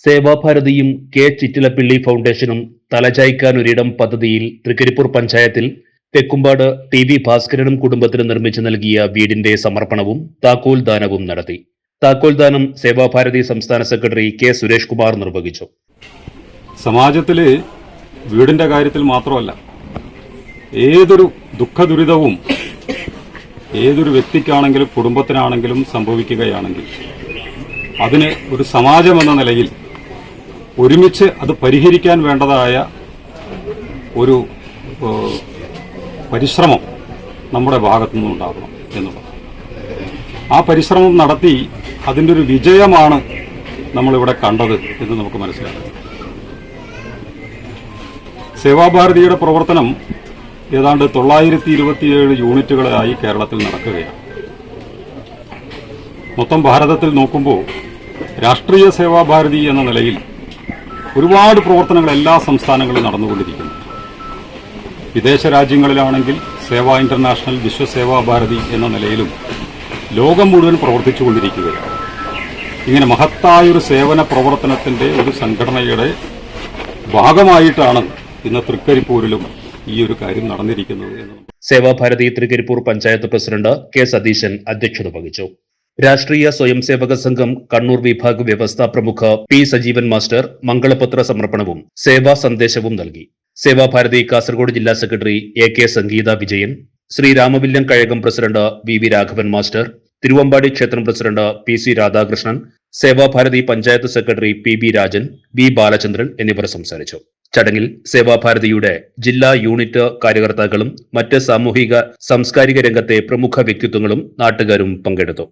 സേവാഭാരതിയും K Chittilappilly ഫൗണ്ടേഷനും തലചായ്ക്കാനൊരിടം പദ്ധതിയിൽ തൃക്കരിപ്പൂർ പഞ്ചായത്തിൽ Thekkumpad T V ഭാസ്കരനും കുടുംബത്തിനും നിർമ്മിച്ചു നൽകിയ വീടിന്റെ സമർപ്പണവും താക്കോൽ ദാനവും നടത്തി. താക്കോൽ ദാനം സേവാഭാരതി സംസ്ഥാന സെക്രട്ടറി കെ സുരേഷ് കുമാർ നിർവഹിച്ചു. സമാജത്തില് വീടിന്റെ കാര്യത്തിൽ മാത്രമല്ല, ഏതൊരു ദുഃഖദുരിതവും ഏതൊരു വ്യക്തിക്കാണെങ്കിലും കുടുംബത്തിനാണെങ്കിലും സംഭവിക്കുകയാണെങ്കിൽ അതിന് ഒരു സമാജമെന്ന നിലയിൽ ഒരുമിച്ച് അത് പരിഹരിക്കാൻ വേണ്ടതായ ഒരു പരിശ്രമം നമ്മുടെ ഭാഗത്തു നിന്നുണ്ടാകണം എന്നുള്ളത്. ആ പരിശ്രമം നടത്തി അതിൻ്റെ ഒരു വിജയമാണ് നമ്മളിവിടെ കണ്ടത് എന്ന് നമുക്ക് മനസ്സിലാക്കാം. സേവാഭാരതിയുടെ പ്രവർത്തനം ഏതാണ്ട് 927 യൂണിറ്റുകളായി കേരളത്തിൽ നടക്കുകയാണ്. മൊത്തം ഭാരതത്തിൽ നോക്കുമ്പോൾ രാഷ്ട്രീയ സേവാഭാരതി എന്ന നിലയിൽ ഒരുപാട് പ്രവർത്തനങ്ങൾ എല്ലാ സംസ്ഥാനങ്ങളിലും നടന്നുകൊണ്ടിരിക്കുന്നു. വിദേശ രാജ്യങ്ങളിലാണെങ്കിൽ സേവാ ഇന്റർനാഷണൽ വിശ്വസേവാഭാരതി എന്ന നിലയിലും ലോകം മുഴുവൻ പ്രവർത്തിച്ചുകൊണ്ടിരിക്കുകയാണ്. ഇങ്ങനെ മഹത്തായൊരു സേവന പ്രവർത്തനത്തിന്റെ ഒരു സംഘടനയുടെ ഭാഗമായിട്ടാണ് ഇന്ന് തൃക്കരിപ്പൂരിലും ഈ ഒരു കാര്യം നടന്നിരിക്കുന്നത്. സേവാഭാരതി തൃക്കരിപ്പൂർ പഞ്ചായത്ത് പ്രസിഡന്റ് കെ സതീശൻ അധ്യക്ഷത വഹിച്ചു. രാഷ്ട്രീയ സ്വയംസേവക സംഘം കണ്ണൂർ വിഭാഗ് വ്യവസ്ഥാ പ്രമുഖ പി സജീവൻ മാസ്റ്റർ മംഗളപത്ര സമർപ്പണവും സേവാ സന്ദേശവും നൽകി. സേവാഭാരതി കാസർഗോഡ് ജില്ലാ secretary A K Sangeetha Vijayan, ശ്രീരാമവില്യം കഴകം president V V Raghavan master, Thiruvambady ക്ഷേത്രം president P C Radhakrishnan, Seva Bharati panchayat secretary P B Rajan, V Balachandran എന്നിവർ സംസാരിച്ചു. ചടങ്ങിൽ സേവാഭാരതിയുടെ ജില്ലാ യൂണിറ്റ് കാര്യകർത്താക്കളും മറ്റ് സാമൂഹിക സാംസ്കാരിക രംഗത്തെ പ്രമുഖ വ്യക്തിത്വങ്ങളും നാട്ടുകാരും പങ്കെടുത്തു.